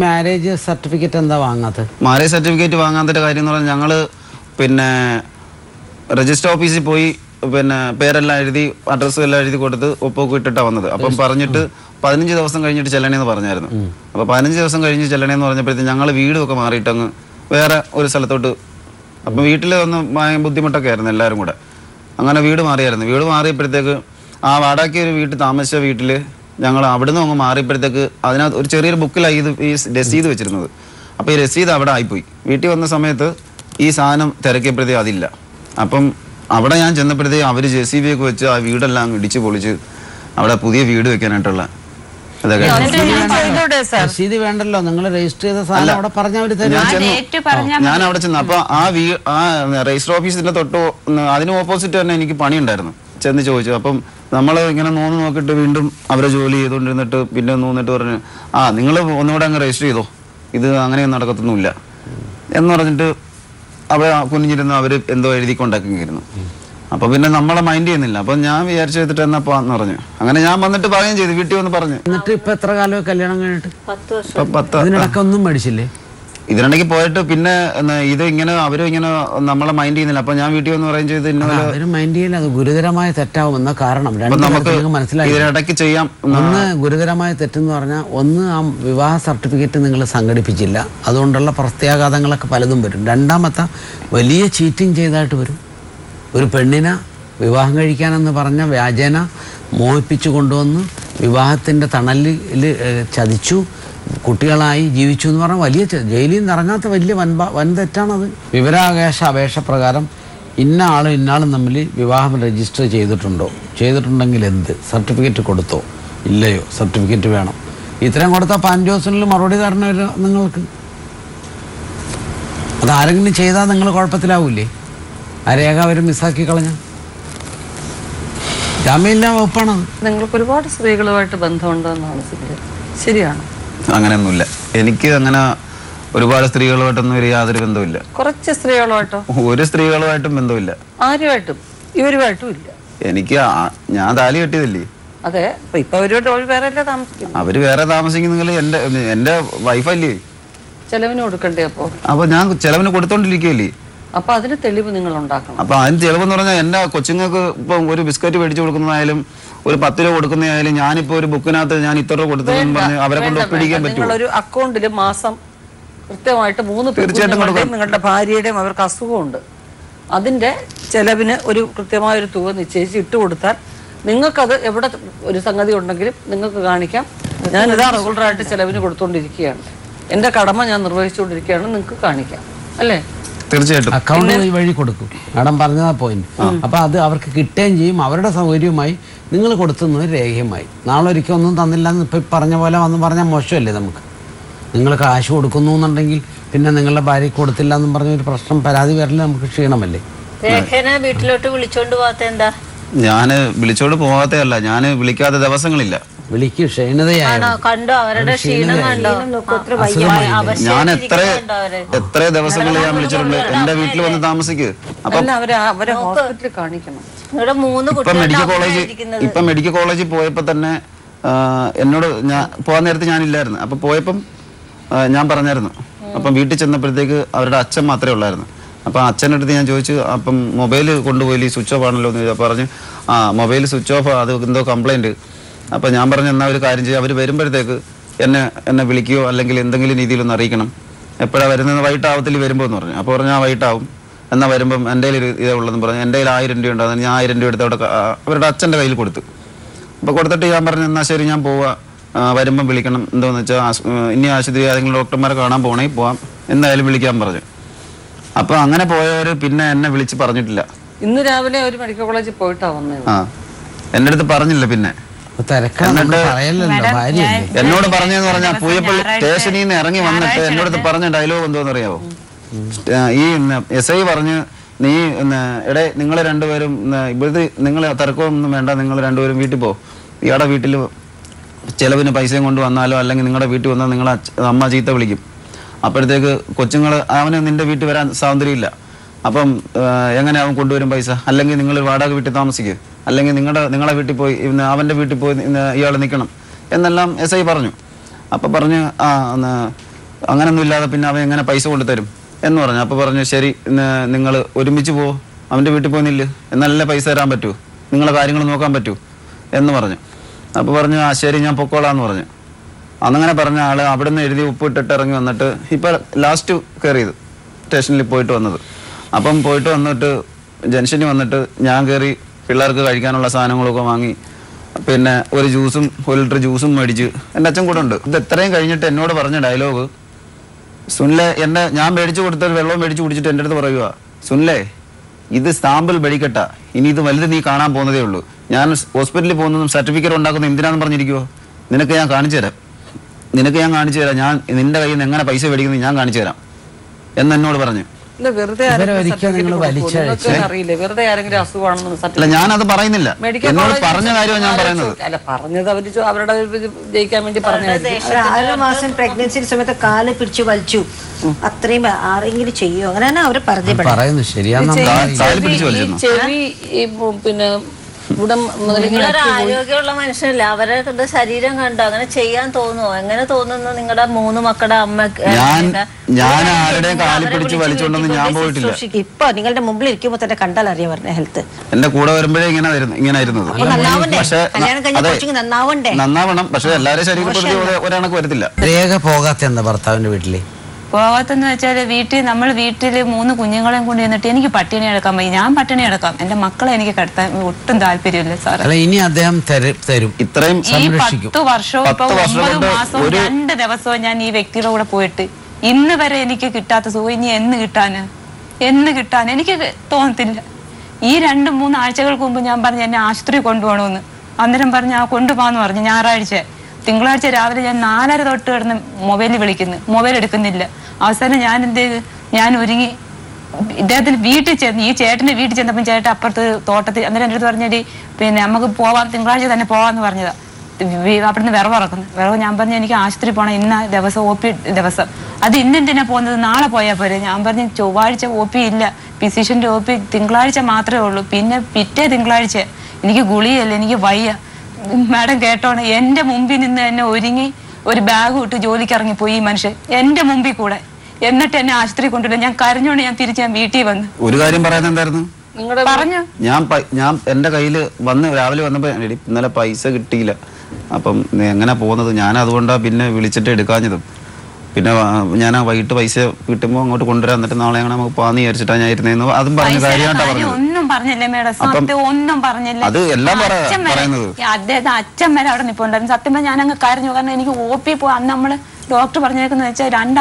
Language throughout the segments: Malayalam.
മാരേജ് സർട്ടിഫിക്കറ്റ് എന്താ വാങ്ങാത്തത്? മാരേജ് സർട്ടിഫിക്കറ്റ് വാങ്ങാത്ത കാര്യം എന്ന് പറഞ്ഞാൽ ഞങ്ങൾ പിന്നെ രജിസ്റ്റർ ഓഫീസിൽ പോയി പിന്നെ പേരെല്ലാം എഴുതി അഡ്രസ്സും എല്ലാം എഴുതി കൊടുത്ത് ഒപ്പൊക്കെ ഇട്ടിട്ടാണ് വന്നത്. അപ്പം പറഞ്ഞിട്ട് 15 ദിവസം കഴിഞ്ഞിട്ട് ചെല്ലണേന്ന് പറഞ്ഞായിരുന്നു. അപ്പോൾ 15 ദിവസം കഴിഞ്ഞ് ചെല്ലണേന്ന് പറഞ്ഞപ്പോഴത്തേക്ക് ഞങ്ങൾ വീടൊക്കെ മാറിയിട്ടങ്ങ് വേറെ ഒരു സ്ഥലത്തോട്ട്. അപ്പം വീട്ടിൽ ഒന്ന് ബുദ്ധിമുട്ടൊക്കെ ആയിരുന്നു എല്ലാവരും കൂടെ. അങ്ങനെ വീട് മാറിയായിരുന്നു. വീട് മാറിയപ്പോഴത്തേക്ക് ആ വാടകയ്ക്ക് ഒരു വീട്ടിൽ താമസിച്ച വീട്ടിൽ ഞങ്ങൾ അവിടുന്ന് അങ്ങ് മാറിയപ്പോഴത്തേക്ക് അതിനകത്ത് ഒരു ചെറിയൊരു ബുക്കിലായി ഈ രസീത് വെച്ചിരുന്നത്. അപ്പോൾ ഈ രസീത് അവിടെ ആയിപ്പോയി. വീട്ടിൽ വന്ന സമയത്ത് ഈ സാധനം തിരക്കിയപ്പോഴത്തേക്ക് അതില്ല. അപ്പം അവിടെ ഞാൻ ചെന്നപ്പോഴത്തേക്ക് അവർ JCB ഒക്കെ വെച്ച് ആ വീടെല്ലാം ഇടിച്ച് പൊളിച്ച് അവിടെ പുതിയ വീട് വെക്കാനായിട്ടുള്ള രസീത് വേണ്ടല്ലോ, നിങ്ങൾ രജിസ്റ്റർ ചെയ്ത സാധനം അവിടെ പറഞ്ഞാൽ ഞാൻ അവിടെ ചെന്ന്. അപ്പൊ ആ രജിസ്റ്റർ ഓഫീസിന്റെ തൊട്ട് അതിന് ഓപ്പോസിറ്റ് തന്നെ എനിക്ക് പണിയുണ്ടായിരുന്നു. ചെന്ന് ചോദിച്ചു. അപ്പം നമ്മൾ ഇങ്ങനെ നോക്കിയിട്ട് വീണ്ടും അവരെ ജോലി ചെയ്തുകൊണ്ടിരുന്നിട്ട് പിന്നെ നോന്നിട്ട് പറഞ്ഞു, നിങ്ങൾ ഒന്നുകൂടെ അങ്ങ് രജിസ്റ്റർ ചെയ്തോ, ഇത് അങ്ങനെയൊന്നും നടക്കത്തൊന്നുമില്ല എന്ന് പറഞ്ഞിട്ട് അവർ കുനിഞ്ഞിരുന്ന് അവർ എന്തോ എഴുതിക്കൊണ്ടാക്കിയിരുന്നു. അപ്പൊ പിന്നെ നമ്മളെ മൈൻഡ് ചെയ്യുന്നില്ല. അപ്പൊ ഞാൻ വിചാരിച്ചു ചെയ്തിട്ട് എന്നാ പോവാന്ന് പറഞ്ഞു. അങ്ങനെ ഞാൻ വന്നിട്ട് പറയുകയും ചെയ്തു, വീട്ടിൽ വന്ന് പറഞ്ഞു. എന്നിട്ട് ഇപ്പൊ എത്ര കാലം കല്യാണം കഴിഞ്ഞിട്ട്? 10 ഇതിനിടയ്ക്ക് ഒന്നും മേടിച്ചില്ലേ? ഇതിനിടയ്ക്ക് പോയിട്ട് പിന്നെ ഇത് ഇങ്ങനെ അവരും ഇങ്ങനെ നമ്മളെ മൈൻഡ് ചെയ്യുന്നില്ല. അപ്പൊ ഞാൻ വീട്ടിൽ വന്ന് പറയുകയും ചെയ്തു, അവരും മൈൻഡ് ചെയ്യില്ല. അത് ഗുരുതരമായ തെറ്റാവുമെന്ന കാരണം നമുക്ക് മനസ്സിലായി. ഇതിനിടയ്ക്ക് ചെയ്യാം. ഒന്ന് ഗുരുതരമായ തെറ്റെന്ന് പറഞ്ഞാൽ, ഒന്ന് ആ വിവാഹ സർട്ടിഫിക്കറ്റ് നിങ്ങൾ സംഘടിപ്പിച്ചില്ല, അതുകൊണ്ടുള്ള പ്രത്യാഘാതങ്ങളൊക്കെ പലതും വരും. രണ്ടാമത്തെ വലിയ ചീറ്റിംഗ് ചെയ്തായിട്ട് വരും. ഒരു പെണ്ണിനെ വിവാഹം കഴിക്കാനെന്ന് പറഞ്ഞ വ്യാജേന മോഹിപ്പിച്ചു കൊണ്ടുവന്ന് വിവാഹത്തിൻ്റെ തണലിൽ ചതിച്ചു, കുട്ടികളായി ജീവിച്ചു എന്ന് പറഞ്ഞാൽ വലിയ ജയിലിൽ നിന്ന് ഇറങ്ങാത്ത വലിയ വൻ തെറ്റാണത്. വിവരാവകാശ അപേക്ഷ പ്രകാരം ഇന്നാളും തമ്മിൽ വിവാഹം രജിസ്റ്റർ ചെയ്തിട്ടുണ്ടെങ്കിൽ എന്ത് സർട്ടിഫിക്കറ്റ് കൊടുത്തോ ഇല്ലയോ, സർട്ടിഫിക്കറ്റ് വേണം. ഇത്രയും കൊടുത്താൽ 15 ദിവസത്തിനുള്ളിൽ മറുപടി തരണമല്ലോ നിങ്ങൾക്ക്. അതാരെങ്കിലും ചെയ്താൽ നിങ്ങൾ കുഴപ്പത്തിലാവൂലേ? ആ രേഖ അവർ മിസ്സാക്കി കളഞ്ഞ ജാമ്യമില്ലാ വകുപ്പാണത്. നിങ്ങൾക്ക് ഒരുപാട് സ്ത്രീകളുമായിട്ട് ബന്ധമുണ്ടെന്നാണ് ശരിയാണ്? അങ്ങനെയൊന്നുമില്ല. എനിക്ക് അങ്ങനെ ഒരുപാട് സ്ത്രീകളുമായിട്ടൊന്നും യാതൊരു ബന്ധമില്ല. കുറച്ച് സ്ത്രീകളുമായിട്ടോ? ഒരു സ്ത്രീകളുമായിട്ടും ബന്ധമില്ല. ആരുമായിട്ടും? ഇവരുമായിട്ടും ഇല്ല. എനിക്ക് ഞാൻ താലി കെട്ടിയതല്ലേ. അതെ, ഇപ്പൊ അവര് വേറെ താമസിക്കുന്നെങ്കിൽ എന്റെ വൈഫല്ലേ, ചെലവിന് കൊടുക്കണ്ടേ? അപ്പൊ ഞാൻ ചെലവിന് കൊടുത്തോണ്ടിരിക്കുകയല്ലേ. അപ്പൊ അതിന് തെളിവ് നിങ്ങൾ ഉണ്ടാക്കണം. അപ്പൊ അതിന് തെളിവെന്ന് പറഞ്ഞാൽ എന്റെ കൊച്ചുങ്ങൾക്ക് ഇപ്പം ഒരു ബിസ്ക്കറ്റ് മേടിച്ചു കൊടുക്കുന്നതായാലും ഒരു 10 രൂപ കൊടുക്കുന്നതായാലും ഞാനിപ്പോ ഒരു ബുക്കിനകത്ത് ഞാൻ ഇത്ര രൂപ കൊടുത്തതെന്ന് പറഞ്ഞ് അവരെ കൊണ്ട് ഒപ്പിടിക്കാൻ പറ്റും. നിങ്ങളൊരു അക്കൗണ്ടില് മാസം കൃത്യമായിട്ട് 3 പേരുടെയും നിങ്ങളുടെ ഭാര്യയുടെയും അവർക്ക് അസുഖമുണ്ട്, അതിന്റെ ചെലവിന് ഒരു കൃത്യമായ ഒരു തുക നിശ്ചയിച്ച് ഇട്ട് കൊടുത്താൽ നിങ്ങൾക്കത് എവിടെ ഒരു സംഗതി ഉണ്ടെങ്കിലും നിങ്ങൾക്ക് കാണിക്കാം. ഞാൻ ഇതാ റെഗുലറായിട്ട് ചെലവിന് കൊടുത്തോണ്ടിരിക്കുകയാണ്, എന്റെ കടമ ഞാൻ നിർവഹിച്ചുകൊണ്ടിരിക്കുകയാണ്, നിങ്ങൾക്ക് കാണിക്കാം അല്ലേ? തീർച്ചയായിട്ടും അക്കൗണ്ട് വഴി കൊടുക്കും. മാഡം പറഞ്ഞതാ പോയിന്റ്. അപ്പൊ അത് അവർക്ക് കിട്ടുകയും ചെയ്യും. അവരുടെ സൗകര്യവുമായി നിങ്ങൾ കൊടുത്തുന്നത് രേഖയുമായി. നാളെ ഒരിക്കൽ ഒന്നും തന്നില്ല എന്ന് ഇപ്പൊ പറഞ്ഞ പോലെ വന്ന് പറഞ്ഞാൽ മോശമല്ലേ? നമുക്ക് നിങ്ങൾ കാശ് കൊടുക്കുന്നു എന്നുണ്ടെങ്കിൽ പിന്നെ നിങ്ങളുടെ ഭാര്യയ്ക്ക് കൊടുത്തില്ല എന്നും പറഞ്ഞ ഒരു പ്രശ്നം പരാതി വരല് നമുക്ക് ക്ഷീണമല്ലേ? വീട്ടിലോട്ട് വിളിച്ചോണ്ട് പോകാത്ത എന്താ? ഞാന് വിളിച്ചോണ്ട് പോകാത്തല്ല, ഞാന് വിളിക്കാത്ത ദിവസങ്ങളില്ല. വിളിക്ക്, ക്ഷീണതയാണോ കണ്ടോ? അവരുടെ ക്ഷീണം കണ്ടോ? ഞാൻ എത്ര ദിവസങ്ങൾ ഞാൻ വിളിച്ചിട്ടുണ്ട്. എന്റെ വീട്ടിൽ വന്ന് താമസിക്ക്. അപ്പൊ ഇപ്പൊ മെഡിക്കൽ കോളേജിൽ പോയപ്പോ തന്നെ എന്നോട് ഞാൻ പോകാൻ നേരത്തെ ഞാനില്ലായിരുന്നു. അപ്പൊ പോയപ്പം ഞാൻ പറഞ്ഞായിരുന്നു. അപ്പം വീട്ടിൽ ചെന്നപ്പോഴത്തേക്ക് അവരുടെ അച്ഛൻ മാത്രമേ ഉള്ളായിരുന്നു. അപ്പം അച്ഛൻ്റെ അടുത്ത് ഞാൻ ചോദിച്ചു, അപ്പം മൊബൈൽ കൊണ്ടുപോയി സ്വിച്ച് ഓഫ് ആണല്ലോ എന്ന് പറഞ്ഞ്, മൊബൈൽ സ്വിച്ച് ഓഫ്, അത് എന്തോ കംപ്ലൈൻറ്റ്. അപ്പം ഞാൻ പറഞ്ഞു, എന്നാൽ ഒരു കാര്യം ചെയ്യുക, അവർ വരുമ്പോഴത്തേക്ക് എന്നെ വിളിക്കുകയോ അല്ലെങ്കിൽ എന്തെങ്കിലും രീതിയിലൊന്ന് അറിയിക്കണം. എപ്പോഴാണ് വരുന്നത്? വൈകിട്ടാവത്തിൽ വരുമ്പോൾ എന്ന് പറഞ്ഞു. അപ്പോൾ പറഞ്ഞു, ആ വൈകിട്ടാവും, എന്നാൽ വരുമ്പം എൻ്റെ കയ്യിൽ ഇതേ ഉള്ളതെന്ന് പറഞ്ഞു. എൻ്റെ കയ്യിൽ 1000 രൂപ ഉണ്ടാകും. ഞാൻ 1000 രൂപ എടുത്ത് അവിടെ അവരുടെ അച്ഛൻ്റെ കയ്യിൽ കൊടുത്തു. അപ്പോൾ കൊടുത്തിട്ട് ഞാൻ പറഞ്ഞു, എന്നാൽ ശരി ഞാൻ പോവാം, വരുമ്പം വിളിക്കണം, എന്താണെന്ന് വെച്ചാൽ ഇനി ആശുപത്രി ഏതെങ്കിലും ഡോക്ടർമാരെ കാണാൻ പോകണമെങ്കിൽ പോവാം, എന്തായാലും വിളിക്കാൻ പറഞ്ഞു. അപ്പോൾ അങ്ങനെ പോയവർ പിന്നെ എന്നെ വിളിച്ച് പറഞ്ഞിട്ടില്ല. ഇന്ന് രാവിലെ ഒരു മെഡിക്കൽ കോളേജിൽ പോയിട്ടാ വന്നത്. എൻ്റെ അടുത്ത് പറഞ്ഞില്ല. പിന്നെ എന്നോട് പറഞ്ഞെന്ന് പറഞ്ഞാൽ പൂയപ്പള്ളി സ്റ്റേഷനിൽ നിന്ന് ഇറങ്ങി വന്നിട്ട് എന്നോടത്ത് പറഞ്ഞ ഡയലോഗ് എന്തോന്ന് അറിയാവോ? ഈ SI പറഞ്ഞ്, നീ എടേ നിങ്ങൾ രണ്ടുപേരും ഇവിടുത്തെ നിങ്ങൾ തിരക്കമൊന്നും വേണ്ട, നിങ്ങൾ രണ്ടുപേരും വീട്ടിൽ പോ, ഇയാളുടെ വീട്ടിൽ ചിലവിന് പൈസയും കൊണ്ട് വന്നാലോ അല്ലെങ്കിൽ നിങ്ങളുടെ വീട്ടിൽ വന്നാൽ നിങ്ങളെ അമ്മ ചീത്ത വിളിക്കും. അപ്പോഴത്തേക്ക് കൊച്ചുങ്ങൾ അവന് നിന്റെ വീട്ടിൽ വരാൻ സ്വാതന്ത്ര്യമില്ല. അപ്പം എങ്ങനെ അവൻ കൊണ്ടുവരും പൈസ? അല്ലെങ്കിൽ നിങ്ങൾ വാടക വീട്ടിൽ താമസിക്കുക, അല്ലെങ്കിൽ നിങ്ങളെ വീട്ടിൽ പോയി അവൻ്റെ വീട്ടിൽ പോയി ഇയാൾ നിൽക്കണം എന്നെല്ലാം SI പറഞ്ഞു. അപ്പം പറഞ്ഞ് അങ്ങനൊന്നും ഇല്ലാതെ പിന്നെ അവൻ എങ്ങനെ പൈസ കൊണ്ടുതരും എന്ന് പറഞ്ഞു. അപ്പോൾ പറഞ്ഞു ശരി നിങ്ങൾ ഒരുമിച്ച് പോ, അവൻ്റെ വീട്ടിൽ പോകുന്നില്ല എന്നാലല്ലേ പൈസ തരാൻ പറ്റൂ, നിങ്ങളെ കാര്യങ്ങൾ നോക്കാൻ പറ്റൂ എന്ന് പറഞ്ഞു. അപ്പോൾ പറഞ്ഞു ആ ശരി ഞാൻ പൊക്കോളാന്ന് പറഞ്ഞു. അന്നങ്ങനെ പറഞ്ഞ ആൾ അവിടെ നിന്ന് എഴുതി ഉപ്പിട്ടിട്ട് ഇറങ്ങി വന്നിട്ട് ഇപ്പോൾ ലാസ്റ്റ് കയറിയത് സ്റ്റേഷനിൽ പോയിട്ട് വന്നത്. അപ്പം പോയിട്ട് വന്നിട്ട് ജംഗ്ഷനിൽ വന്നിട്ട് ഞാൻ കയറി പിള്ളേർക്ക് കഴിക്കാനുള്ള സാധനങ്ങളൊക്കെ വാങ്ങി, പിന്നെ ഒരു ലിറ്റർ ജ്യൂസും മേടിച്ച് എൻ്റെ അച്ഛൻ കൂടെ ഉണ്ട്. ഇത് എത്രയും കഴിഞ്ഞിട്ട് എന്നോട് പറഞ്ഞ ഡയലോഗ്, സുനിലെ ഞാൻ മേടിച്ചു കൊടുത്ത വെള്ളം മേടിച്ച് കുടിച്ചിട്ട് എൻ്റെ അടുത്ത് പറയുക, സുനിലെ ഇത് സാമ്പിൾ വെടിക്കട്ട, ഇനി ഇത് വലുത് നീ കാണാൻ പോകുന്നതേ ഉള്ളൂ. ഞാൻ ഹോസ്പിറ്റലിൽ പോകുന്നതും സർട്ടിഫിക്കറ്റ് ഉണ്ടാക്കുന്നതും എന്തിനാണെന്ന് പറഞ്ഞിരിക്കുവോ, നിനക്ക് ഞാൻ കാണിച്ചു തരാം, ഞാൻ നിന്റെ കയ്യിൽ നിന്ന് എങ്ങനെ പൈസ മേടിക്കുന്നത് ഞാൻ കാണിച്ചു തരാം എന്നോട് പറഞ്ഞു. അറിയില്ല, ഞാനത് പറയുന്നില്ല, എന്നോട് പറഞ്ഞ കാര്യമാണ് ഞാൻ പറയുന്നത്. അല്ല പറഞ്ഞത് അവരുടെ ജയിക്കാൻ വേണ്ടി പറഞ്ഞു. 6 മാസം പ്രഗ്നൻസി സമയത്ത് കാല് പിടിച്ചു വലിച്ചു, അത്രയും ആരെങ്കിലും ചെയ്യോ, അങ്ങനെയാണ് അവര് പറയുന്നു. ചെവി പിന്നെ ആരോഗ്യമുള്ള മനുഷ്യനല്ല, അവരുടെ ശരീരം കണ്ടോ അങ്ങനെ ചെയ്യാൻ തോന്നുമോ? എങ്ങനെ തോന്നുന്നു? നിങ്ങളുടെ 3 മക്കളുടെ അമ്മ ഞാൻ ആരുടെ കാലിൽ പിടിച്ച് വലിച്ചോണ്ടെന്ന് ഞാൻ പോയിട്ടില്ല. ഇപ്പൊ നിങ്ങളുടെ മുമ്പിൽ ഇരിക്കുമ്പോ തന്നെ കണ്ടാൽ അറിയാൻ പറഞ്ഞ ഹെൽത്ത് എന്റെ കൂടെ വരുമ്പോഴേ ഇങ്ങനായിരുന്നത്. പക്ഷെ നന്നാവണം, പക്ഷെ എല്ലാവരും ശരീരപ്രതി ഒരാണക്ക് വരത്തില്ല. രേഖ പോകാത്ത എന്താ ഭർത്താവിന്റെ വീട്ടില്? പോകാത്തെന്ന് വെച്ചാൽ നമ്മൾ വീട്ടിൽ 3 കുഞ്ഞുങ്ങളെയും കൊണ്ട് ചെന്നിട്ട് എനിക്ക് പട്ടിണി കിടക്കാൻ വയ്യ. ഞാൻ പട്ടിണി കിടക്കാം, എന്റെ മക്കളെ എനിക്ക് കിടത്താൻ ഒട്ടും താല്പര്യമില്ല സാർ. ഇനി അദ്ദേഹം തരും, ഇത്രയും ഈ 10 വർഷവും ഇപ്പൊ 9 മാസവും 2 ദിവസവും ഞാൻ ഈ വ്യക്തിയുടെ കൂടെ പോയിട്ട് ഇന്ന് വരെ എനിക്ക് കിട്ടാത്ത സുഖം ഇനി എന്ന് കിട്ടാൻ എനിക്ക് തോന്നത്തില്ല. ഈ 2-3 ആഴ്ചകൾക്ക് മുമ്പ് ഞാൻ പറഞ്ഞു എന്നെ ആശുപത്രി കൊണ്ടുപോകണമെന്ന്. അന്നേരം പറഞ്ഞു കൊണ്ടുപോകാന്ന് പറഞ്ഞു. ഞായറാഴ്ച തിങ്കളാഴ്ച രാവിലെ ഞാൻ 4:30 തൊട്ട് കിടന്ന് മൊബൈലിൽ വിളിക്കുന്നു, മൊബൈൽ എടുക്കുന്നില്ല. അവസാനം ഞാൻ എന്ത് ചെയ്ത്, ഞാൻ ഒരുങ്ങി ഇദ്ദേഹത്തിന് വീട്ടിൽ ചെന്ന്, ഈ ചേട്ടൻ്റെ വീട്ടിൽ ചെന്നപ്പം ചേട്ടൻ അപ്പുറത്ത് തോട്ടത്തിൽ, അന്നേരം എൻ്റെ അടുത്ത് പറഞ്ഞാൽ പിന്നെ നമുക്ക് പോവാം, തിങ്കളാഴ്ച തന്നെ പോവാന്ന് പറഞ്ഞതാ. അവിടുന്ന് വിറവ് ഞാൻ പറഞ്ഞു എനിക്ക് ആശുപത്രി പോകണം, ഇന്ന ദിവസം OP ദിവസം. അത് ഇന്നെന്തിനാ പോകുന്നത്, നാളെ പോയാൽ പോരെ. ഞാൻ പറഞ്ഞു ചൊവ്വാഴ്ച OP ഇല്ല, ഫിസിഷ്യൻ്റെ OP തിങ്കളാഴ്ച മാത്രമേ ഉള്ളൂ, പിന്നെ പിറ്റേ തിങ്കളാഴ്ച. എനിക്ക് ഗുളിയല്ല, എനിക്ക് വയ്യ. മാഡം കേട്ടോണം, എൻ്റെ മുമ്പിൽ നിന്ന് എന്നെ ഒരുങ്ങി ഒരു ബാഗ് ഇട്ട് ജോലിക്ക് ഇറങ്ങിപ്പോയി ഈ മനുഷ്യൻ എൻ്റെ മുമ്പിൽ കൂടെ. എന്നിട്ട് എന്നെ ആശുപത്രി കൊണ്ടുവരില്ല. ഞാൻ കരഞ്ഞോണ്ട് ഞാൻ വീട്ടിൽ വന്നു. ഒരു കാര്യം പറയുന്നത് എന്തായിരുന്നു പറഞ്ഞു, ഞാൻ എന്റെ കയ്യിൽ രാവിലെ വന്നപ്പോ ഇന്നലെ പൈസ കിട്ടിയില്ല, അപ്പം എങ്ങനെ പോകുന്നത്, ഞാൻ അതുകൊണ്ടാ പിന്നെ വിളിച്ചിട്ട് എടുക്കാഞ്ഞതും. പിന്നെ ഞാൻ വൈകിട്ട് പൈസ കിട്ടുമ്പോൾ അങ്ങോട്ട് കൊണ്ടുവരാൻ, എന്നിട്ട് നാളെ അങ്ങനെ നമുക്ക് പോകാന്ന് വിചാരിച്ചിട്ടാ ഞാൻ ഇരുന്നേന്ന്. അതും പറഞ്ഞ കാര്യമായിട്ടാ പറഞ്ഞത്. ഒന്നും പറഞ്ഞില്ലേ മേഡം, സത്യം ഒന്നും പറഞ്ഞില്ല. അത് എല്ലാം പറയുന്നത് അദ്ദേഹം അച്ഛൻ വരെ അവിടെ നിൽപ്പുണ്ടായിരുന്നു. സത്യം പറഞ്ഞാൽ ഞാൻ അങ്ങ് കരഞ്ഞു. കാരണം എനിക്ക് OP പോവാൻ അന്ന് നമ്മള് ഡോക്ടർ പറഞ്ഞേക്കുന്ന വെച്ചാൽ 2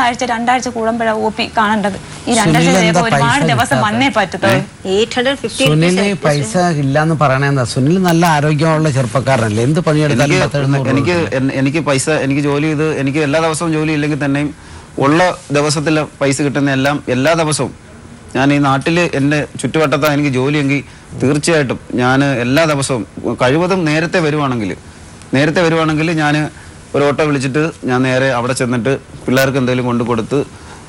ആഴ്ച കൂടുമ്പോഴാണ് OP കാണേണ്ടത്. ഈ 2 ആഴ്ച ഒരുപാട് ദിവസം വന്നേ പറ്റത്തുള്ളൂ. 850 സുനില് പൈസ ഇല്ലാന്ന് പറയണെന്താ? സുനിൽ നല്ല ആരോഗ്യമുള്ള ചെറുപ്പക്കാരനല്ലേ, എന്ത് പണിയെടുത്താലും എനിക്ക് പൈസ, എനിക്ക് ജോലി ചെയ്ത്, എനിക്ക് എല്ലാ ദിവസവും ജോലി ഇല്ലെങ്കിൽ തന്നെയും ഉള്ള ദിവസത്തിൽ പൈസ കിട്ടുന്ന എല്ലാ ദിവസവും ഞാൻ ഈ നാട്ടിൽ എൻ്റെ ചുറ്റുവട്ടത്താണ് എനിക്ക് ജോലിയെങ്കിൽ തീർച്ചയായിട്ടും ഞാൻ എല്ലാ ദിവസവും കഴിവതും നേരത്തെ വരുവാണെങ്കിൽ ഞാൻ ഒരു ഓട്ടോ വിളിച്ചിട്ട് ഞാൻ നേരെ അവിടെ ചെന്നിട്ട് പിള്ളേർക്ക് എന്തെങ്കിലും കൊണ്ട് കൊടുത്ത്,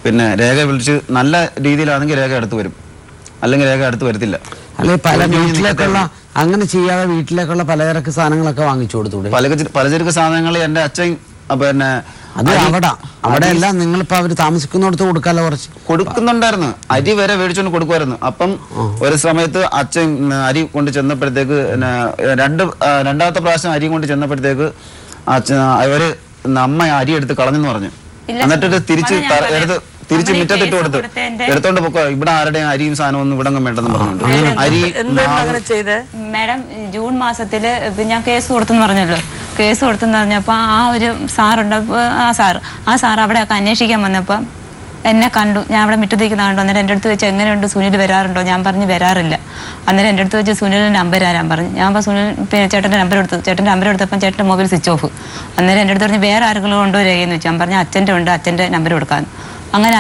പിന്നെ രേഖ വിളിച്ച് നല്ല രീതിയിലാണെങ്കിൽ രേഖ അടുത്ത് വരും, അല്ലെങ്കിൽ രേഖ അടുത്ത് വരത്തില്ല. അല്ലെ പല വീട്ടിലേക്കുള്ള അങ്ങനെ ചെയ്യാതെ വീട്ടിലേക്കുള്ള പലചരക്ക് സാധനങ്ങളൊക്കെ വാങ്ങിച്ചു കൊടുത്തൂടെ? പലചരക്ക് സാധനങ്ങൾ എൻ്റെ അച്ഛൻ പിന്നെ അത് അവിടെ എല്ലാം നിങ്ങളിപ്പോ അവര് താമസിക്കുന്നിടത്ത് കൊടുക്കാല്ലോ, കുറച്ച് കൊടുക്കുന്നുണ്ടായിരുന്നു. അരി വരെ മേടിച്ചോണ്ട് കൊടുക്കുമായിരുന്നു. അപ്പം ഒരു സമയത്ത് അച്ഛൻ അരി കൊണ്ട് ചെന്നപ്പോഴത്തേക്ക് രണ്ടാമത്തെ പ്രാവശ്യം അരി കൊണ്ട് ചെന്നപ്പോഴത്തേക്ക് അവര് അമ്മ അരി എടുത്ത് കളഞ്ഞെന്ന് പറഞ്ഞു. എന്നിട്ട് തിരിച്ച് മുറ്റത്തിട്ട് കൊടുത്ത് എടുത്തോണ്ട് പൊക്കോ, ഇവിടെ ആരുടെയും അരിയും സാധനവും ഒന്നും ഇവിടെ വേണ്ടെന്ന് പറഞ്ഞു. അരി മാഡം ജൂൺ മാസത്തില് ഞാൻ കേസ് കൊടുത്തെന്ന് പറഞ്ഞല്ലോ. കേസ് കൊടുത്തെന്ന് പറഞ്ഞപ്പോ ആ ഒരു സാറുണ്ട്, ആ സാർ അവിടെ അന്വേഷിക്കാൻ വന്നപ്പോ എന്നെ കണ്ടു. ഞാൻ അവിടെ മുറ്റത്തേക്ക് കണ്ടു. അന്നേരം എൻ്റെ അടുത്ത് വെച്ച് എങ്ങനെയുണ്ട് സുനിൽ വരാറുണ്ടോ? ഞാൻ പറഞ്ഞു വരാറില്ല. അന്നേരം എൻ്റെ അടുത്ത് വെച്ച് സുനിലിൻ്റെ നമ്പർ ആരാൻ പറഞ്ഞു. ഞാൻ അപ്പോൾ സുനിൽ ചേട്ടൻ്റെ നമ്പർ എടുത്തു. ചേട്ടൻ്റെ നമ്പർ എടുത്തപ്പോൾ ചേട്ടൻ്റെ മൊബൈൽ സ്വിച്ച് ഓഫ്. അന്നേരം എൻ്റെ അടുത്ത് പറഞ്ഞ് വേറെ ആരെങ്കിലും ഉണ്ടോ രേഖയെന്ന് വെച്ചു. ഞാൻ പറഞ്ഞു അച്ഛൻ്റെ ഉണ്ട്, അച്ഛൻ്റെ നമ്പർ കൊടുക്കാമെന്ന്. അങ്ങനെ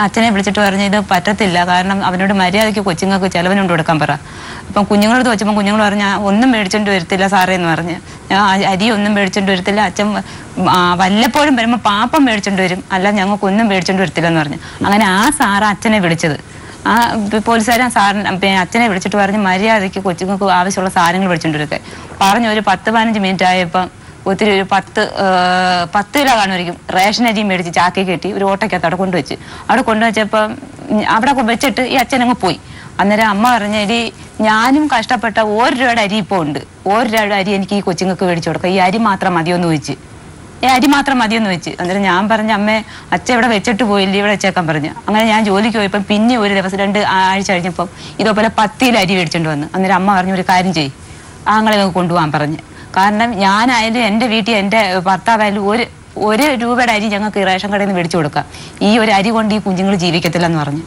അച്ഛനെ വിളിച്ചിട്ട് പറഞ്ഞു ഇത് പറ്റത്തില്ല, കാരണം അവനോട് മര്യാദയ്ക്ക് കൊച്ചുങ്ങൾക്ക് ചിലവിനുണ്ട് കൊടുക്കാൻ പറ. അപ്പം കുഞ്ഞുങ്ങളടുത്ത് വെച്ചപ്പോൾ കുഞ്ഞുങ്ങൾ പറഞ്ഞു ഒന്നും മേടിച്ചോണ്ട് വരത്തില്ല സാറേ എന്ന് പറഞ്ഞ്. ഞാൻ അരി ഒന്നും മേടിച്ചോണ്ട് വരത്തില്ല, അച്ഛൻ വല്ലപ്പോഴും വരുമ്പോൾ പാപ്പം മേടിച്ചോണ്ട് വരും, അല്ല ഞങ്ങൾക്കൊന്നും മേടിച്ചോണ്ട് വരത്തില്ല എന്ന് പറഞ്ഞു. അങ്ങനെ ആ സാറ് അച്ഛനെ വിളിച്ചത്. ആ പോലീസുകാരൻ സാറിന് അച്ഛനെ വിളിച്ചിട്ട് പറഞ്ഞ് മര്യാദയ്ക്ക് കൊച്ചുങ്ങൾക്ക് ആവശ്യമുള്ള സാധനങ്ങൾ മേടിച്ചോണ്ട് വരട്ടെ പറഞ്ഞു. ഒരു 10-15 മിനിറ്റ് ആയപ്പം ഒത്തിരി ഒരു 10 കിലോ കാണുമായിരിക്കും റേഷൻ അരി മേടിച്ച് ചാക്കി കെട്ടി ഒരു ഓട്ടയ്ക്കകത്ത് അവിടെ കൊണ്ടുവച്ച്. അവിടെ കൊണ്ടുവച്ചപ്പം അവിടെ വെച്ചിട്ട് ഈ അച്ഛനങ്ങ് പോയി. അന്നേരം അമ്മ പറഞ്ഞ ഞാനും കഷ്ടപ്പെട്ട 1 രൂപയുടെ അരി ഇപ്പോൾ ഉണ്ട്, 1 രൂപയുടെ അരി എനിക്ക് ഈ കൊച്ചുങ്ങൾക്ക് മേടിച്ചു കൊടുക്കാം, ഈ അരി മാത്രം മതിയൊന്ന് വെച്ച്, അരി മാത്രം മതിയെന്ന് വെച്ച്. അന്നേരം ഞാൻ പറഞ്ഞ അമ്മേ അച്ഛൻ ഇവിടെ വെച്ചിട്ട് പോയില്ലേ, ഇവിടെ വെച്ചേക്കാൻ പറഞ്ഞു. അങ്ങനെ ഞാൻ ജോലിക്ക് പോയപ്പം പിന്നെ ഒരു ദിവസം 2 ആഴ്ച കഴിഞ്ഞപ്പം ഇതേപോലെ 10 കിലോ അരി മേടിച്ചോണ്ട് വന്നു. അന്നേരം അമ്മ പറഞ്ഞു ഒരു കാര്യം ചെയ്യും, ആങ്ങളെ നമുക്ക് കൊണ്ടുപോകാൻ പറഞ്ഞ്. കാരണം ഞാനായാലും എൻ്റെ വീട്ടിൽ എൻ്റെ ഭർത്താവായാലും 1 രൂപയുടെ അരി ഞങ്ങൾക്ക് റേഷൻ കടയിൽ നിന്ന് മേടിച്ചു കൊടുക്കാം, ഈ ഒരു അരി കൊണ്ട് ഈ കുഞ്ഞുങ്ങൾ ജീവിക്കത്തില്ലെന്ന് പറഞ്ഞു.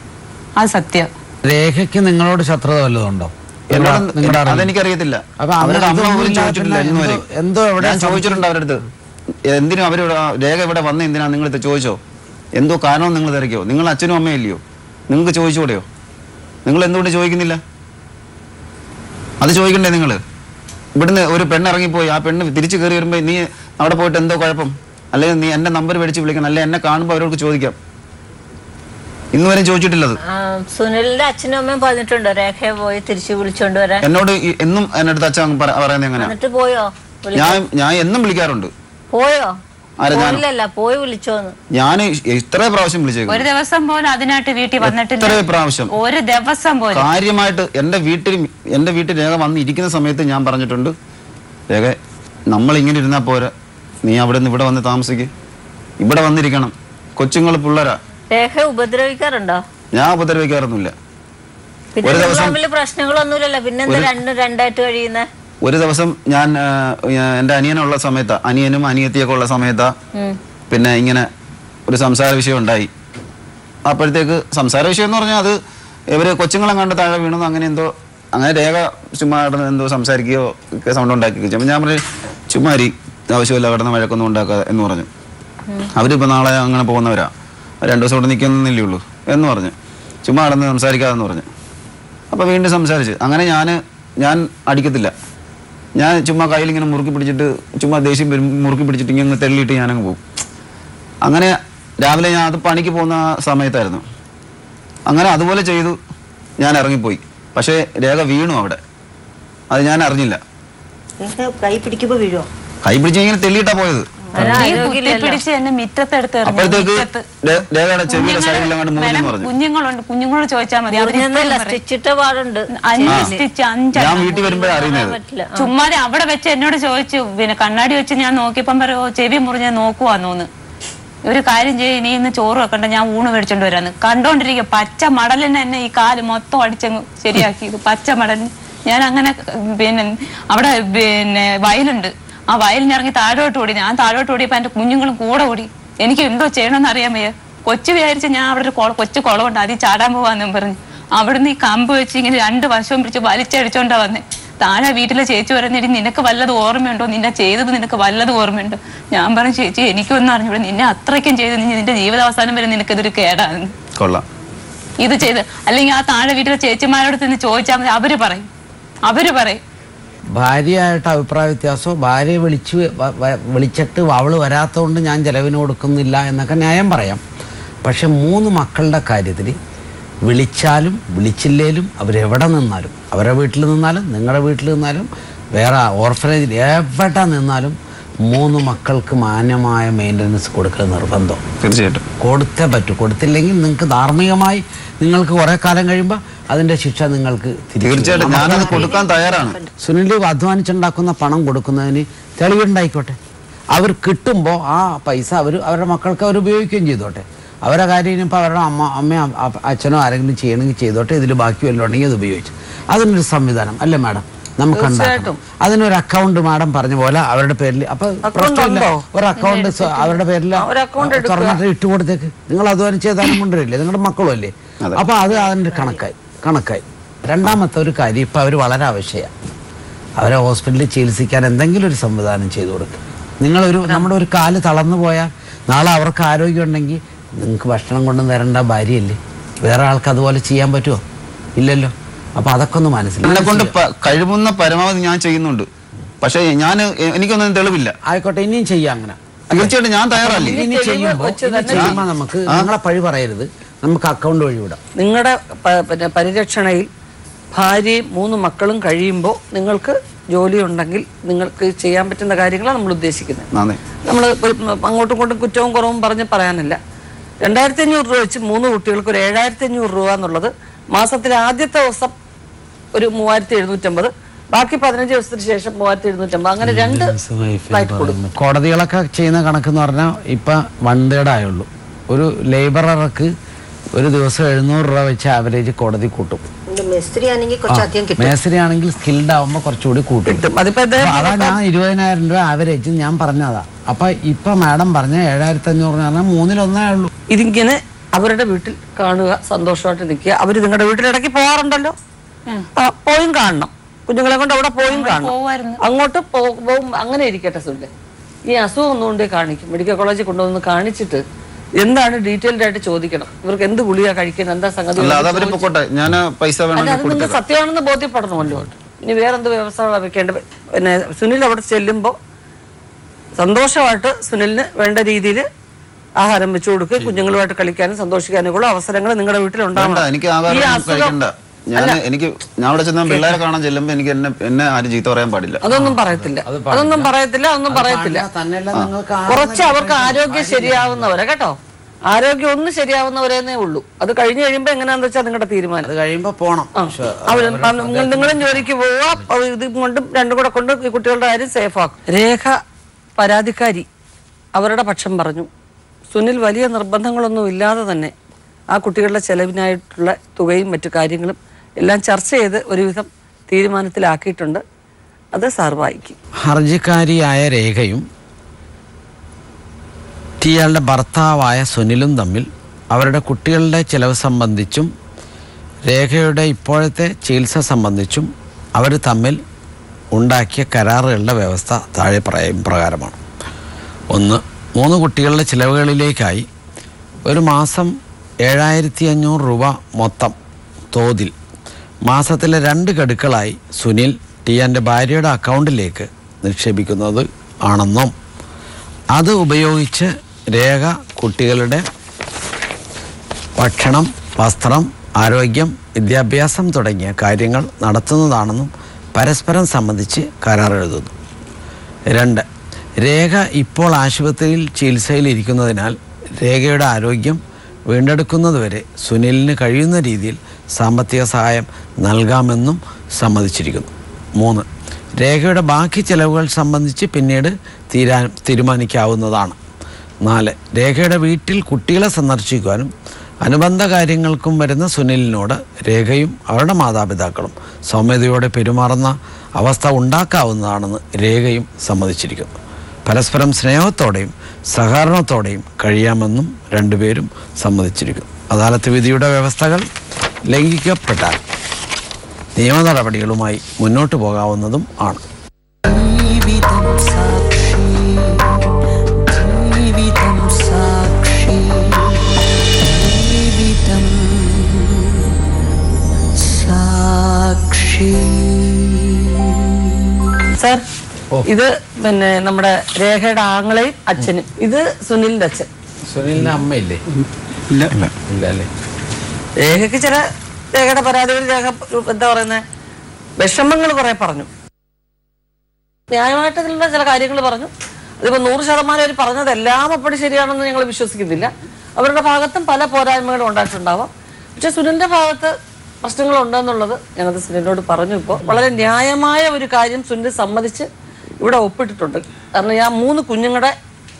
അത് സത്യം. രേഖയ്ക്ക് നിങ്ങളോട് ശത്രുത വല്ലതുണ്ടോ? അതെനിക്കറിയത്തില്ല. എന്തോ എവിടെ ചോദിച്ചിട്ടുണ്ട് അവരുടെ അടുത്ത്, എന്തിനും അവരോട് രേഖ ഇവിടെ വന്ന എന്തിനാ നിങ്ങൾ ചോദിച്ചോ? എന്തോ കാരണം നിങ്ങൾ തിരക്കോ? നിങ്ങൾ അച്ഛനും അമ്മയില്ലയോ? നിങ്ങൾക്ക് ചോദിച്ചുകൂടെയോ? നിങ്ങൾ എന്തുകൊണ്ട് ചോദിക്കുന്നില്ല? അത് ചോദിക്കണ്ടേ നിങ്ങൾ? ഇവിടുന്ന് ഒരു പെണ്ണിറങ്ങിപ്പോയി, ആ പെണ്ണ് തിരിച്ചു കയറി വരുമ്പോൾ നീ അവിടെ പോയിട്ട് എന്തോ കുഴപ്പം, അല്ലെങ്കിൽ നീ എൻ്റെ നമ്പർ മേടിച്ച് വിളിക്കണം, അല്ലെങ്കിൽ എന്നെ കാണുമ്പോൾ അവരോട് ചോദിക്കാം. ഇന്നുവരെ ചോദിച്ചിട്ടില്ലത്. സുനിലിന്റെ അച്ഛനും അമ്മയും പറഞ്ഞിട്ടുണ്ടോ രേഖയെ പോയി തിരിച്ചു വിളിച്ചോണ്ട് വരാൻ? എന്നോട് എന്നും എന്റെ അടുത്ത് അച്ഛൻ പറയുന്നത് എങ്ങനെയാ? എന്നിട്ട് പോയോ? ഞാൻ എന്നും വിളിക്കാറുണ്ട്. പോയോ? പോയി വിളിച്ചോന്ന് ഞാൻ ഇത്ര പ്രാവശ്യം വിളിച്ചേക്കും. ഒരു ദിവസം പോലും അതിനായിട്ട് വീട്ടിൽ വന്നിട്ടില്ല. ഇത്ര പ്രാവശ്യം ഒരു ദിവസം പോലും കാര്യമായിട്ട് എന്റെ വീട്ടിൽ രേഖ വന്ന് ഇരിക്കുന്ന സമയത്ത് ഞാൻ പറഞ്ഞിട്ടുണ്ട്, രേഖ നമ്മൾ ഇങ്ങനെ ഇരുന്നാ പോരാ, നീ അവിടെ നിന്ന് ഇവിടെ വന്ന് താമസിക്ക്, ഇവിടെ വന്നിരിക്കണം, കൊച്ചുങ്ങൾ പിള്ളേരാ. രേഖ ഉപദ്രവിക്കാറുണ്ടോ? ഞാൻ ഉപദ്രവിക്കാറൊന്നുമില്ല. പിന്നെ പ്രശ്നങ്ങളൊന്നുമില്ലല്ലോ, പിന്നെ രണ്ടായിട്ട് കഴിയുന്ന. ഒരു ദിവസം ഞാൻ എൻ്റെ അനിയനുള്ള സമയത്താ, അനിയനും അനിയത്തിയൊക്കെ ഉള്ള സമയത്താ പിന്നെ ഇങ്ങനെ ഒരു സംസാര വിഷയം ഉണ്ടായി. അപ്പോഴത്തേക്ക് സംസാര വിഷയം എന്ന് പറഞ്ഞാൽ അത് ഇവര് കൊച്ചുങ്ങളെ കണ്ട് താഴെ വീണു, അങ്ങനെ എന്തോ, അങ്ങനെ രേഖ ചുമ്മാ എന്തോ സംസാരിക്കുകയോ ഒക്കെ സൗണ്ട് ഉണ്ടാക്കി. അപ്പം ഞാൻ പറഞ്ഞു ചുമ്മാ ആവശ്യമില്ല കിടന്ന് വഴക്കൊന്നും ഉണ്ടാക്കുക എന്ന് പറഞ്ഞു. അവരിപ്പോൾ നാളെ അങ്ങനെ പോകുന്നവരാ, 2 ദിവസം ഇവിടെ നിൽക്കുന്നില്ലേ ഉള്ളൂ എന്ന് പറഞ്ഞു, ചുമ്മാ കിടന്ന് സംസാരിക്കാതെന്ന് പറഞ്ഞു. അപ്പോൾ വീണ്ടും സംസാരിച്ച്. അങ്ങനെ ഞാൻ അടിക്കത്തില്ല, ഞാൻ ചുമ്മാ കയ്യിൽ ഇങ്ങനെ മുറുക്കി പിടിച്ചിട്ട് ചുമ്മാ ദേഷ്യം മുറുക്കി പിടിച്ചിട്ട് ഇങ്ങനെ തെള്ളിയിട്ട് ഞാനങ്ങ് പോകും. അങ്ങനെ രാവിലെ ഞാൻ അത് പണിക്ക് പോകുന്ന സമയത്തായിരുന്നു. അങ്ങനെ അതുപോലെ ചെയ്തു, ഞാൻ ഇറങ്ങിപ്പോയി. പക്ഷേ രേഖ വീണു അവിടെ, അത് ഞാൻ അറിഞ്ഞില്ല. കൈ പിടിക്കുമ്പോൾ വീഴോ? കൈ പിടിച്ച് ഇങ്ങനെ തെള്ളിയിട്ടാ പോയത്. അപ്പോഴത്തേക്ക് രേഖയുടെ ചെവിയുടെ സൈഡിലങ്ങോട്ട് മുറിഞ്ഞെന്ന് പറഞ്ഞു. കുഞ്ഞുങ്ങളോട് ചോദിച്ചാൽ മതി, ഞാൻ വീട്ടിൽ വരുമ്പോഴേ അറിയുന്നത്. ചുമ്മാ അവിടെ വെച്ച് എന്നോട് ചോദിച്ചു, പിന്നെ കണ്ണാടി വെച്ച് ഞാൻ നോക്കിയപ്പം പറയോ ചെവി മുറിഞ്ഞ നോക്കുവാന്നോന്ന്. ഒരു കാര്യം ചെയ്യും, ഇനി ഇന്ന് ചോറ് വെക്കണ്ട, ഞാൻ ഊണ് മേടിച്ചോണ്ട് വരാന്ന്. കണ്ടോണ്ടിരിക്കുക പച്ച മടലിന് തന്നെ ഈ കാല് മൊത്തം അടിച്ചങ്ങ് ശരിയാക്കി. പച്ച മടലിന് ഞാൻ അങ്ങനെ പിന്നെ അവിടെ പിന്നെ വയലുണ്ട്, ആ വയലിനിറങ്ങി താഴോട്ട് ഓടി. ഞാൻ താഴോട്ട് ഓടിയപ്പോൾ എൻ്റെ കുഞ്ഞുങ്ങളും കൂടെ ഓടി. എനിക്ക് എന്തോ ചെയ്യണമെന്ന് അറിയാൻ വയ്യ. കൊച്ചു വിചാരിച്ച് ഞാൻ അവിടെ ഒരു കൊച്ചു കുളമുണ്ട്, അതിൽ ചാടാൻ പോവാന്നും പറഞ്ഞു അവിടുന്ന് ഈ കമ്പ് വെച്ച് ഇങ്ങനെ 2 വശവും പിടിച്ച് വലിച്ചടിച്ചോണ്ടാ വന്നേ. താഴെ വീട്ടിലെ ചേച്ചി പറയുന്നേടി നിനക്ക് വല്ലതും ഓർമ്മയുണ്ടോ, നിന്നെ ചെയ്തത് നിനക്ക് വല്ലതും ഓർമ്മയുണ്ടോ? ഞാൻ പറഞ്ഞു ചേച്ചി എനിക്കൊന്നും അറിഞ്ഞൂടെ, നിന്നെ അത്രയ്ക്കും ചെയ്ത് നിന്റെ ജീവിതാവസാനം വരെ നിനക്കിതൊരു കേടാണ് ഇത് ചെയ്ത്. അല്ലെങ്കിൽ ആ താഴെ വീട്ടിലെ ചേച്ചിമാരോട് നിന്ന് ചോദിച്ചാൽ മതി, അവര് പറയും. ഭാര്യയായിട്ട് അഭിപ്രായ വ്യത്യാസമോ, ഭാര്യയെ വിളിച്ചിട്ട് അവള് വരാത്തതുകൊണ്ട് ഞാൻ ചെലവിന് കൊടുക്കുന്നില്ല എന്നൊക്കെ ന്യായം പറയാം. പക്ഷെ 3 മക്കളുടെ കാര്യത്തിൽ വിളിച്ചാലും വിളിച്ചില്ലേലും അവരെവിടെ നിന്നാലും, അവരുടെ വീട്ടിൽ നിന്നാലും നിങ്ങളുടെ വീട്ടിൽ നിന്നാലും വേറെ ഓർഫനേജിൽ എവിടെ നിന്നാലും 3 മക്കൾക്ക് മാന്യമായ മെയിൻ്റനൻസ് കൊടുക്കുക നിർബന്ധം. തീർച്ചയായിട്ടും കൊടുത്തേ പറ്റൂ. കൊടുത്തില്ലെങ്കിൽ നിങ്ങൾക്ക് ധാർമ്മികമായി നിങ്ങൾക്ക് കുറെ കാലം കഴിയുമ്പോൾ അതിൻ്റെ ശിക്ഷ നിങ്ങൾക്ക് തീർച്ചയായിട്ടും ഞാനത് കൊടുക്കാൻ തയ്യാറാണ്. സുനിൽ അധ്വാനിച്ചുണ്ടാക്കുന്ന പണം കൊടുക്കുന്നതിന് തെളിവുണ്ടായിക്കോട്ടെ. അവർ കിട്ടുമ്പോൾ ആ പൈസ അവരുടെ മക്കൾക്ക് അവർ ഉപയോഗിക്കുകയും ചെയ്തോട്ടെ. അവരുടെ കാര്യം ഇനിയിപ്പോൾ അവരുടെ അമ്മയോ അച്ഛനോ ആരെങ്കിലും ചെയ്യണമെങ്കിൽ ചെയ്തോട്ടെ. ഇതിൽ ബാക്കി വല്ലതും ഉണ്ടെങ്കിൽ അത് ഉപയോഗിച്ചു. അതിനൊരു സംവിധാനം അല്ലേ മാഡം നമുക്ക് ഉണ്ടാക്കണം. അതിനൊരു അക്കൗണ്ട് മാഡം പറഞ്ഞ പോലെ അവരുടെ പേരിൽ, അപ്പൊ പ്രശ്നമില്ല, ഒരു അക്കൗണ്ട് അവരുടെ പേരിൽ തുറന്നിട്ട് ഇട്ടുകൊടുത്തേക്ക്. നിങ്ങൾ അധ്വാനിച്ച് ഏതാനും കൊണ്ടുവരില്ലേ, നിങ്ങളുടെ മക്കളും അല്ലേ. അപ്പൊ അത് അതിൻ്റെ കണക്കായി. രണ്ടാമത്തെ ഒരു കാര്യം, ഇപ്പം അവർ വളരെ ആവശ്യമാണ്, അവരെ ഹോസ്പിറ്റലിൽ ചികിത്സിക്കാൻ എന്തെങ്കിലും ഒരു സംവിധാനം ചെയ്തു കൊടുക്കുക. നമ്മുടെ ഒരു കാല് തളർന്നു പോയാൽ നാളെ അവർക്ക് ആരോഗ്യം ഉണ്ടെങ്കിൽ നിങ്ങൾക്ക് ഭക്ഷണം കൊണ്ടു തരേണ്ട ഭാര്യയല്ലേ, വേറെ ആൾക്ക് അതുപോലെ ചെയ്യാൻ പറ്റുമോ? ഇല്ലല്ലോ. അപ്പൊ അതൊക്കെ ഒന്ന് മനസ്സിലായി. എന്നെ കൊണ്ട് കഴിവുന്ന പരമാവധി ഞാൻ ചെയ്യുന്നുണ്ട്. പക്ഷെ എനിക്കൊന്നും തെളിവില്ല. ആയിക്കോട്ടെ, ഇനിയും ചെയ്യാം. അങ്ങനെ തീർച്ചയായിട്ടും ഞാൻ തയ്യാറല്ലേ. ഇനി ചെയ്യുമ്പോൾ നമുക്ക് നിങ്ങളെ പഴി പറയരുത്, നമുക്ക് അക്കൗണ്ട് വഴി വിടാം. നിങ്ങളുടെ പരിരക്ഷണയിൽ ഭാര്യയും 3 മക്കളും കഴിയുമ്പോൾ നിങ്ങൾക്ക് ജോലി ഉണ്ടെങ്കിൽ നിങ്ങൾക്ക് ചെയ്യാൻ പറ്റുന്ന കാര്യങ്ങളാണ് നമ്മൾ ഉദ്ദേശിക്കുന്നത്. നമ്മൾ അങ്ങോട്ടും ഇങ്ങോട്ടും കുറ്റവും കുറവും പറയാനല്ല. 2500 രൂപ വെച്ച് 3 കുട്ടികൾക്ക് ഒരു 7500 രൂപ എന്നുള്ളത് മാസത്തിലെ ആദ്യത്തെ ദിവസം ഒരു 3750, ബാക്കി 15 ദിവസത്തിന് ശേഷം 3750, അങ്ങനെ 2 ഫ്ലൈറ്റ് കൊടുക്കും. കോടതികളൊക്കെ ചെയ്യുന്ന കണക്കെന്ന് പറഞ്ഞാൽ ഇപ്പൊ 1/3 ആയുള്ളൂ. ഒരു ലേബറർക്ക് ഒരു ദിവസം 700 രൂപ വെച്ച് ആവറേജ് കോടതി കൂട്ടും. മേസ്ത്രി ആണെങ്കിൽ സ്കിൽഡ് ആവുമ്പോ കുറച്ചുകൂടി കൂട്ടും. അതാ ഞാൻ 20,000 രൂപ ആവറേജ് ഞാൻ പറഞ്ഞതാ. അപ്പൊ ഇപ്പൊ മാഡം പറഞ്ഞ 7,500 പറഞ്ഞാൽ 1/3 ഉള്ളൂ. ഇതിങ്ങനെ അവരുടെ വീട്ടിൽ കാണുക, സന്തോഷമായിട്ട് നിൽക്കുക. അവര് നിങ്ങളുടെ വീട്ടിലിടയ്ക്ക് പോകാറുണ്ടല്ലോ, പോയും കാണണം. കുഞ്ഞുങ്ങളെ കൊണ്ട് അവിടെ പോയും കാണണം. അങ്ങോട്ട് പോകും. അങ്ങനെ ഇരിക്കട്ടെ സുല്ലേ. ഈ അസുഖം ഒന്നുകൊണ്ടേ കാണിക്കും. മെഡിക്കൽ കോളേജിൽ കൊണ്ടുവന്ന് കാണിച്ചിട്ട് എന്താണ് ഡീറ്റെയിൽഡ് ആയിട്ട് ചോദിക്കണം. ഇവർക്ക് എന്ത് ഗുളിക കഴിക്കണം, എന്താ സംഗതി, നിങ്ങൾക്ക് സത്യമാണെന്ന് ബോധ്യപ്പെടണമല്ലോ. ഇനി വേറെന്ത് വ്യവസ്ഥ വെക്കേണ്ടത്. പിന്നെ സുനിൽ അവിടെ ചെല്ലുമ്പോൾ സന്തോഷമായിട്ട് സുനിലിന് വേണ്ട രീതിയിൽ ആഹാരം വെച്ചു കൊടുക്കുക. കുഞ്ഞുങ്ങളുമായിട്ട് കളിക്കാനും സന്തോഷിക്കാനും ഉള്ള അവസരങ്ങൾ നിങ്ങളുടെ വീട്ടിലുണ്ടാവണം. ഞാൻ അവിടെ ചെന്ന പിള്ളേരെ കാണാൻ ചെല്ലുമ്പോ എനിക്ക് എന്നെ ആരും ചീത്ത പറയാൻ പാടില്ല. അതൊന്നും പറയത്തില്ല. കുറച്ച് അവർക്ക് ആരോഗ്യം ശരിയാവുന്നവരെ കേട്ടോ, ആരോഗ്യം ഒന്ന് ശരിയാവുന്നവരെന്നേ ഉള്ളൂ. അത് കഴിഞ്ഞ് കഴിയുമ്പോ എങ്ങനെയാന്ന് വെച്ചാൽ നിങ്ങളുടെ തീരുമാനം. അത് കഴിയുമ്പോ പോണം. നിങ്ങളും ജോലിക്ക് പോവുക. ഇത് കൊണ്ടും രണ്ടും കൂടെ കൊണ്ട് ഈ കുട്ടികളുടെ കാര്യം സേഫ് ആക്കും. രേഖ പരാതിക്കാരി അവരുടെ പക്ഷം പറഞ്ഞു. സുനിൽ വലിയ നിർബന്ധങ്ങളൊന്നും ഇല്ലാതെ തന്നെ ആ കുട്ടികളുടെ ചെലവിനായിട്ടുള്ള തുകയും മറ്റു കാര്യങ്ങളും എല്ലാം ചർച്ച ചെയ്ത് ഒരുവിധം തീരുമാനത്തിലാക്കിയിട്ടുണ്ട്. അത് സാർ വായിക്കും. ഹർജിക്കാരിയായ രേഖയും ഇയാളുടെ ഭർത്താവായ സുനിലും തമ്മിൽ അവരുടെ കുട്ടികളുടെ ചെലവ് സംബന്ധിച്ചും രേഖയുടെ ഇപ്പോഴത്തെ ചികിത്സ സംബന്ധിച്ചും അവർ തമ്മിൽ ഉണ്ടാക്കിയ കരാറുകളുടെ വ്യവസ്ഥ താഴെ പറയും പ്രകാരമാണ്. 1. 3 കുട്ടികളുടെ ചിലവുകളിലേക്കായി ഒരു മാസം 7,500 രൂപ മൊത്തം തോതിൽ മാസത്തിലെ 2 ഗഡുക്കളായി സുനിൽ ടിയാൻ്റെ ഭാര്യയുടെ അക്കൗണ്ടിലേക്ക് നിക്ഷേപിക്കുന്നത് ആണെന്നും അത് ഉപയോഗിച്ച് രേഖ കുട്ടികളുടെ ഭക്ഷണം, വസ്ത്രം, ആരോഗ്യം, വിദ്യാഭ്യാസം തുടങ്ങിയ കാര്യങ്ങൾ നടത്തുന്നതാണെന്നും പരസ്പരം സംബന്ധിച്ച് കരാർ എഴുതുന്നു. 2. രേഖ ഇപ്പോൾ ആശുപത്രിയിൽ ചികിത്സയിലിരിക്കുന്നതിനാൽ രേഖയുടെ ആരോഗ്യം വീണ്ടെടുക്കുന്നതുവരെ സുനിലിന് കഴിയുന്ന രീതിയിൽ സാമ്പത്തിക സഹായം നൽകാമെന്നും സമ്മതിച്ചിരിക്കുന്നു. 3. രേഖയുടെ ബാക്കി ചെലവുകൾ സംബന്ധിച്ച് പിന്നീട് തീരുമാനിക്കാവുന്നതാണ്. 4. രേഖയുടെ വീട്ടിൽ കുട്ടികളെ സന്ദർശിക്കുവാനും അനുബന്ധ കാര്യങ്ങൾക്കും വരുന്ന സുനിലിനോട് രേഖയും അവരുടെ മാതാപിതാക്കളും സൗമ്യതയോടെ പെരുമാറുന്ന അവസ്ഥ ഉണ്ടാക്കാവുന്നതാണെന്ന് രേഖയും സമ്മതിച്ചിരിക്കുന്നു. പരസ്പരം സ്നേഹത്തോടെയും സഹകരണത്തോടെയും കഴിയാമെന്നും രണ്ടുപേരും സമ്മതിച്ചിരിക്കുന്നു. അദാലത്ത് വിധിയുടെ വ്യവസ്ഥകൾ ലംഘിക്കപ്പെട്ടാൽ നിയമ നടപടികളുമായി മുന്നോട്ട് പോകാവുന്നതും ആണ്. സാർ, ഇത് പിന്നെ നമ്മുടെ രേഖയുടെ ആങ്ങളെയും അച്ഛനും. ഇത് സുനിലിന്റെ അച്ഛൻ. സുനിലിന്റെ അമ്മയില്ലേ? ഇല്ല അല്ലേ? രേഖയ്ക്ക് ചില രേഖയുടെ പരാതികൾ, രേഖ എന്താ പറയുന്നത്, വിഷമങ്ങൾ കുറെ പറഞ്ഞു. ന്യായമായിട്ടുള്ള ചില കാര്യങ്ങൾ പറഞ്ഞു. അതിപ്പോ 100% അവർ പറഞ്ഞതെല്ലാം അപ്പടി ശരിയാണെന്ന് ഞങ്ങൾ വിശ്വസിക്കുന്നില്ല. അവരുടെ ഭാഗത്തും പല പോരായ്മകളും ഉണ്ടായിട്ടുണ്ടാവാം. പക്ഷെ സുനിലിന്റെ ഭാഗത്ത് പ്രശ്നങ്ങളുണ്ടെന്നുള്ളത് ഞങ്ങൾക്ക് സുനിലിനോട് പറഞ്ഞു. ഇപ്പോൾ വളരെ ന്യായമായ ഒരു കാര്യം സുനിൽ സമ്മതിച്ച് ഇവിടെ ഒപ്പിട്ടിട്ടുണ്ട്. കാരണം ആ 3 കുഞ്ഞുങ്ങളുടെ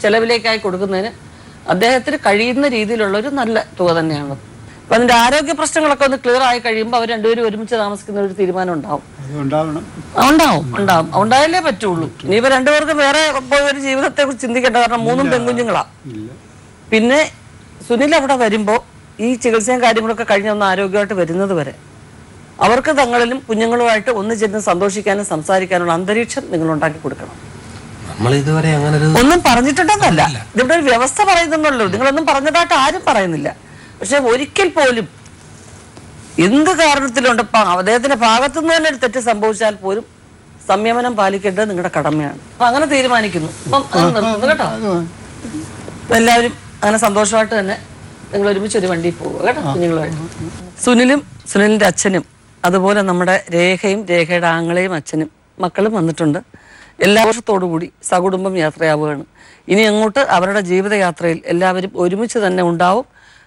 ചെലവിലേക്കായി കൊടുക്കുന്നതിന് അദ്ദേഹത്തിന് കഴിയുന്ന രീതിയിലുള്ള ഒരു നല്ല തുക തന്നെയാണ്. അപ്പൊ അതിന്റെ ആരോഗ്യ പ്രശ്നങ്ങളൊക്കെ ഒന്ന് ക്ലിയർ ആയി കഴിയുമ്പോൾ അവർ രണ്ടുപേരും ഒരുമിച്ച് താമസിക്കുന്ന ഒരു തീരുമാനം ഉണ്ടാവും. ഉണ്ടായാലേ പറ്റുള്ളൂ. ഇനിയിപ്പോ രണ്ടുപേർക്ക് വേറെ പോയി ഒരു ജീവിതത്തെ കുറിച്ച് ചിന്തിക്കേണ്ട. കാരണം 3 പെൺകുഞ്ഞുങ്ങളാ. പിന്നെ സുനിൽ അവിടെ വരുമ്പോ ഈ ചികിത്സയും കാര്യങ്ങളൊക്കെ കഴിഞ്ഞ് ഒന്ന് ആരോഗ്യമായിട്ട് വരുന്നത് വരെ അവർക്ക് തങ്ങളിലും കുഞ്ഞുങ്ങളുമായിട്ട് ഒന്ന് ചെന്ന് സന്തോഷിക്കാനും സംസാരിക്കാനുള്ള അന്തരീക്ഷം നിങ്ങൾ ഉണ്ടാക്കി കൊടുക്കണം. ഒന്നും പറഞ്ഞിട്ടുണ്ടെന്നല്ല, ഇതിവിടെ ഒരു വ്യവസ്ഥ പറയുന്നുള്ളൂ. നിങ്ങളൊന്നും പറഞ്ഞതായിട്ട് ആരും പറയുന്നില്ല. പക്ഷെ ഒരിക്കൽ പോലും എന്ത് കാരണത്തിലുണ്ട്, അദ്ദേഹത്തിന്റെ ഭാഗത്തുനിന്ന് തന്നെ ഒരു തെറ്റ് സംഭവിച്ചാൽ പോലും സംയമനം പാലിക്കേണ്ടത് നിങ്ങളുടെ കടമയാണ്. അപ്പൊ അങ്ങനെ തീരുമാനിക്കുന്നു. അപ്പം അത് നിർത്തുന്നു കേട്ടോ. എല്ലാവരും അങ്ങനെ സന്തോഷമായിട്ട് തന്നെ നിങ്ങൾ ഒരുമിച്ച് ഒരു വണ്ടിയിൽ പോവുക കേട്ടോ കുഞ്ഞുങ്ങളുമായിട്ട്. സുനിലും സുനിലിന്റെ അച്ഛനും അതുപോലെ നമ്മുടെ രേഖയും രേഖയുടെ ആങ്ങളെയും അച്ഛനും മക്കളും വന്നിട്ടുണ്ട്. എല്ലാ വർഷത്തോടുകൂടി സകുടുംബം യാത്രയാവുകയാണ്. ഇനി അങ്ങോട്ട് അവരുടെ ജീവിതയാത്രയിൽ എല്ലാവരും ഒരുമിച്ച് തന്നെ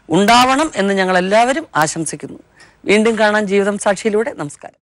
ഉണ്ടാവണം എന്ന് ഞങ്ങൾ എല്ലാവരും ആശംസിക്കുന്നു. വീണ്ടും കാണാൻ ജീവിതം സാക്ഷിയിലൂടെ. നമസ്കാരം.